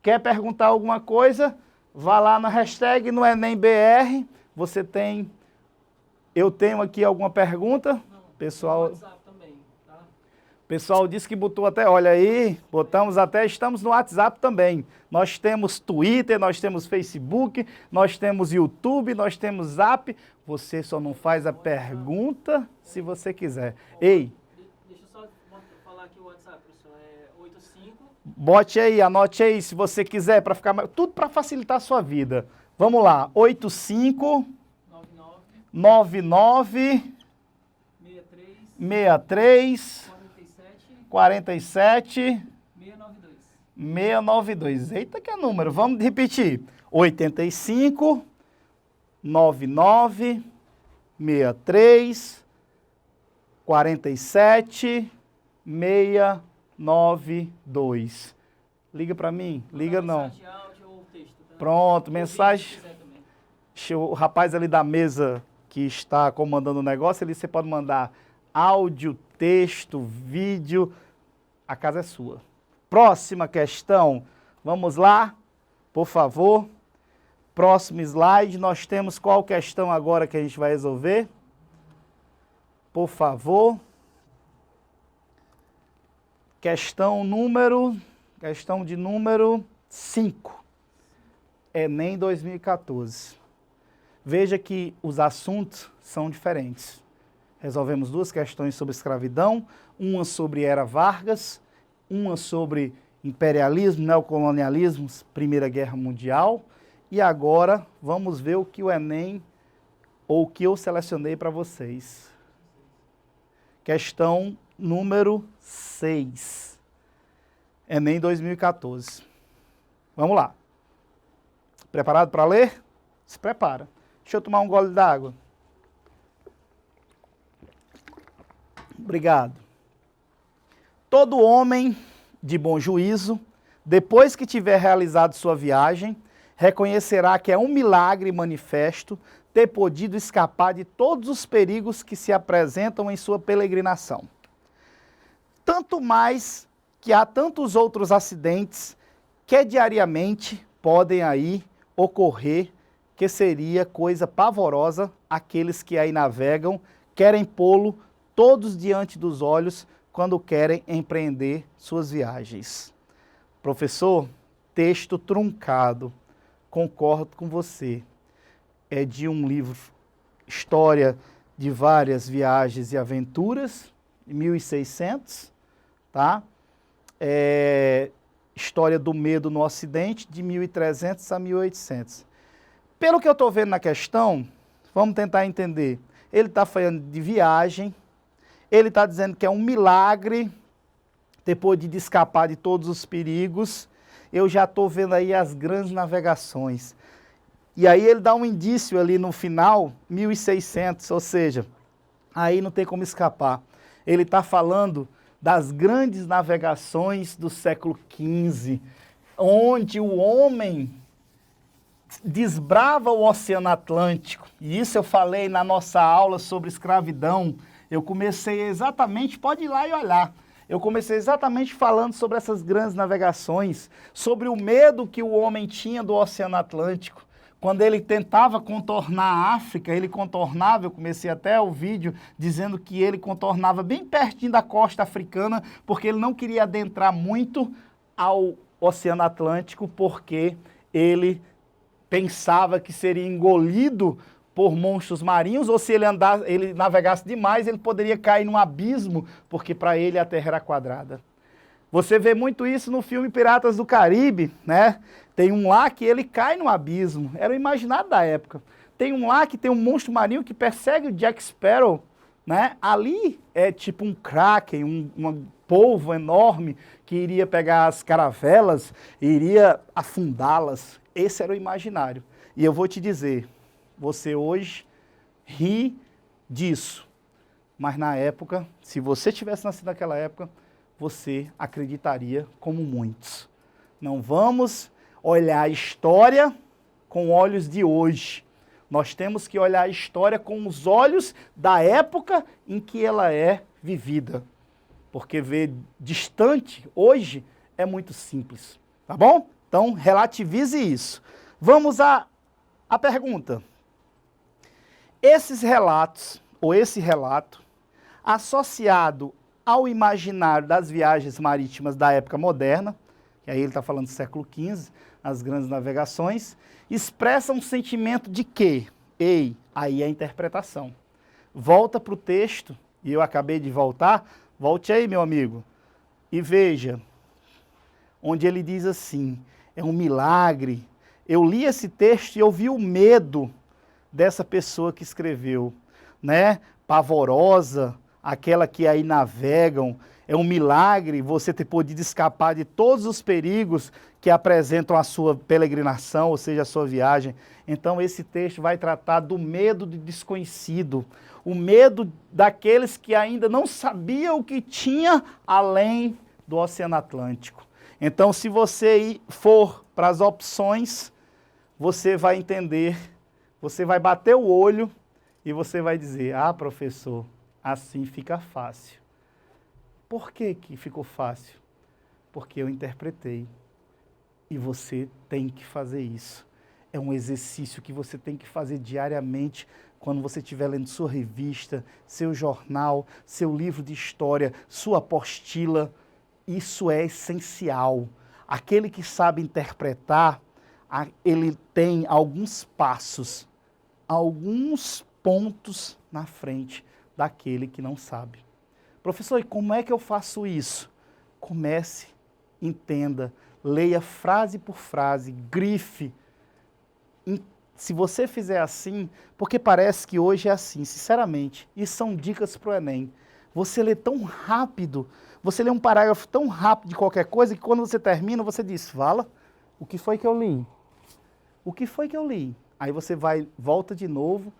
Quer perguntar alguma coisa? Vá lá na hashtag no EnemBR. Você tem... Eu tenho aqui alguma pergunta? Não, pessoal... WhatsApp também, tá? Pessoal disse que botou até, olha aí, botamos até, estamos no WhatsApp também. Nós temos Twitter, nós temos Facebook, nós temos YouTube, nós temos Zap. Você só não faz a pergunta se você quiser. Ei, Deixa eu só falar aqui o WhatsApp, professor. É 85... bote aí, anote aí se você quiser, para ficar tudo para facilitar a sua vida. Vamos lá, 85 99 63 47 692. Eita, que é número. Vamos repetir. 85 99 63 47 692. Liga para mim? Liga não. Pronto, mensagem. O rapaz ali da mesa que está comandando o negócio, você pode mandar áudio, texto, vídeo. A casa é sua. Próxima questão. Vamos lá, por favor. Próximo slide. Nós temos qual questão agora que a gente vai resolver? Por favor. Questão de número 5. Enem 2014. Veja que os assuntos são diferentes. Resolvemos duas questões sobre escravidão, uma sobre Era Vargas, uma sobre imperialismo, neocolonialismo, Primeira Guerra Mundial. E agora vamos ver o que o Enem, ou o que eu selecionei para vocês. Questão número 6. Enem 2014. Vamos lá. Preparado para ler? Se prepara. Deixa eu tomar um gole d'água. Obrigado. Todo homem de bom juízo, depois que tiver realizado sua viagem, reconhecerá que é um milagre manifesto ter podido escapar de todos os perigos que se apresentam em sua peregrinação. Tanto mais que há tantos outros acidentes que diariamente podem aí ocorrer, que seria coisa pavorosa aqueles que aí navegam, querem pô-lo todos diante dos olhos quando querem empreender suas viagens. Professor, texto truncado, concordo com você. É de um livro, História de Várias Viagens e Aventuras, de 1600, tá? História do Medo no Ocidente, de 1300 a 1800. Pelo que eu estou vendo na questão, vamos tentar entender. Ele está falando de viagem, ele está dizendo que é um milagre ter podido escapar de todos os perigos. Eu já estou vendo aí as grandes navegações. E aí ele dá um indício ali no final, 1600, ou seja, aí não tem como escapar. Ele está falando das grandes navegações do século XV, onde o homem desbrava o Oceano Atlântico. E isso eu falei na nossa aula sobre escravidão. Eu comecei exatamente, pode ir lá e olhar, eu comecei exatamente falando sobre essas grandes navegações, sobre o medo que o homem tinha do Oceano Atlântico. Quando ele tentava contornar a África, ele contornava, eu comecei até o vídeo dizendo que ele contornava bem pertinho da costa africana, porque ele não queria adentrar muito ao Oceano Atlântico, porque ele pensava que seria engolido por monstros marinhos, ou se ele navegasse demais, ele poderia cair num abismo, porque para ele a Terra era quadrada. Você vê muito isso no filme Piratas do Caribe, né? Tem um lá que ele cai no abismo, era o imaginário da época. Tem um lá que tem um monstro marinho que persegue o Jack Sparrow, né? Ali é tipo um kraken, um polvo enorme que iria pegar as caravelas e iria afundá-las. Esse era o imaginário. E eu vou te dizer, você hoje ri disso, mas na época, se você tivesse nascido naquela época, você acreditaria como muitos. Não vamos olhar a história com olhos de hoje. Nós temos que olhar a história com os olhos da época em que ela é vivida. Porque ver distante hoje é muito simples, tá bom? Então, relativize isso. Vamos à pergunta. Esses relatos, ou esse relato, associado ao imaginário das viagens marítimas da época moderna, que aí ele está falando do século XV, as grandes navegações, expressa um sentimento de quê? Ei, aí é a interpretação. Volta para o texto, e eu acabei de voltar, volte aí, meu amigo, e veja, onde ele diz assim, é um milagre. Eu li esse texto e eu vi o medo dessa pessoa que escreveu, né? Pavorosa, aquela que aí navegam. É um milagre você ter podido escapar de todos os perigos que apresentam a sua peregrinação, ou seja, a sua viagem. Então esse texto vai tratar do medo do desconhecido, o medo daqueles que ainda não sabiam o que tinha além do Oceano Atlântico. Então, se você for para as opções, você vai entender, você vai bater o olho e você vai dizer, ah, professor, assim fica fácil. Por que que ficou fácil? Porque eu interpretei. E você tem que fazer isso. É um exercício que você tem que fazer diariamente quando você estiver lendo sua revista, seu jornal, seu livro de história, sua apostila. Isso é essencial. Aquele que sabe interpretar, ele tem alguns passos, alguns pontos na frente daquele que não sabe. Professor, e como é que eu faço isso? Comece, entenda, leia frase por frase, grife. Se você fizer assim, porque parece que hoje é assim, sinceramente, e são dicas para o Enem. Você lê tão rápido, você lê um parágrafo tão rápido de qualquer coisa, que quando você termina, você diz, fala, o que foi que eu li? O que foi que eu li? Aí você volta de novo,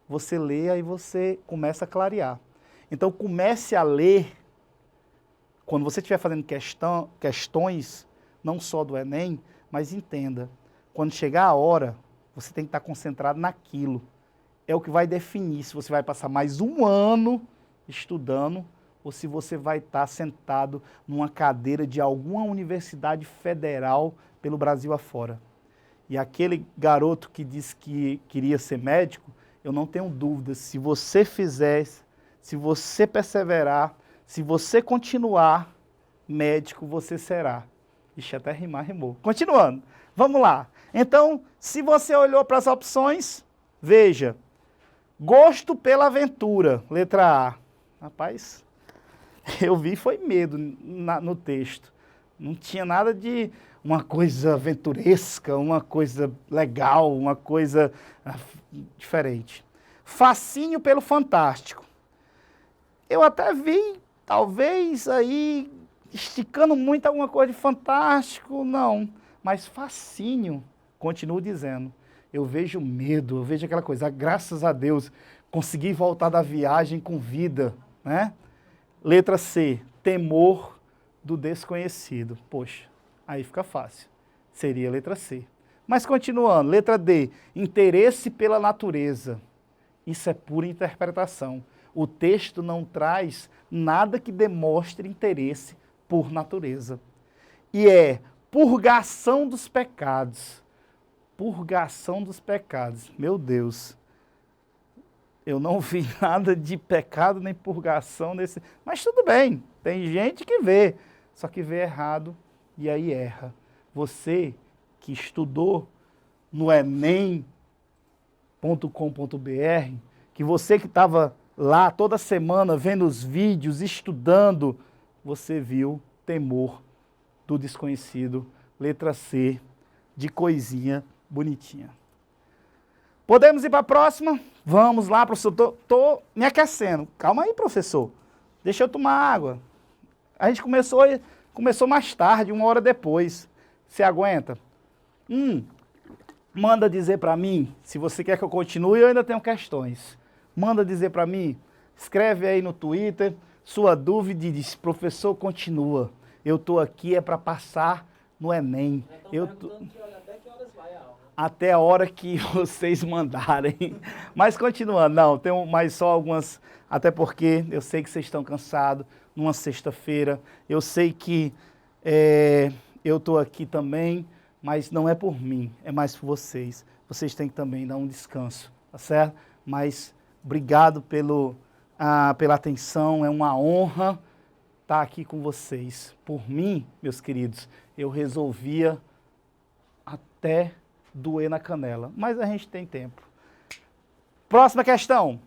você lê, aí você começa a clarear. Então comece a ler, quando você estiver fazendo questões, não só do Enem, mas entenda, quando chegar a hora, você tem que estar concentrado naquilo. É o que vai definir se você vai passar mais um ano estudando ou se você vai estar sentado numa cadeira de alguma universidade federal pelo Brasil afora. E aquele garoto que disse que queria ser médico, eu não tenho dúvida, se você fizer, se você perseverar, se você continuar, médico você será. Ixi, até rimou. Continuando, vamos lá. Então, se você olhou para as opções, veja, gosto pela aventura, letra A. Rapaz, eu vi foi medo no texto. Não tinha nada de uma coisa aventuresca, uma coisa legal, uma coisa diferente. Fascínio pelo fantástico. Eu até vi, talvez aí, esticando muito alguma coisa de fantástico, não. Mas fascínio, continuo dizendo, eu vejo medo, eu vejo aquela coisa, graças a Deus, consegui voltar da viagem com vida, né? Letra C, temor do desconhecido. Poxa, aí fica fácil. Seria a letra C. Mas continuando, letra D, interesse pela natureza. Isso é pura interpretação. O texto não traz nada que demonstre interesse por natureza. E é purgação dos pecados. Purgação dos pecados. Meu Deus. Eu não vi nada de pecado nem purgação nesse... Mas tudo bem, tem gente que vê, só que vê errado e aí erra. Você que estudou no enem.com.br, que você que estava lá toda semana vendo os vídeos, estudando, você viu temor do desconhecido, letra C, de coisinha bonitinha. Podemos ir para a próxima? Vamos lá, professor. Estou me aquecendo. Calma aí, professor. Deixa eu tomar água. A gente começou mais tarde, 1 hora depois. Você aguenta? Manda dizer para mim, se você quer que eu continue, eu ainda tenho questões. Manda dizer para mim, escreve aí no Twitter, sua dúvida e diz, professor, continua. Eu estou aqui é para passar no Enem. Até que horas vai a aula? Até a hora que vocês mandarem. Mas continuando, não, tem mais só algumas, até porque eu sei que vocês estão cansados, numa sexta-feira, eu sei que eu estou aqui também mas não é por mim, é mais por vocês. Vocês têm que também dar um descanso, tá certo? Mas obrigado pela atenção, é uma honra estar aqui com vocês. Por mim, meus queridos, eu resolvia até doer na canela, mas a gente tem tempo. Próxima questão.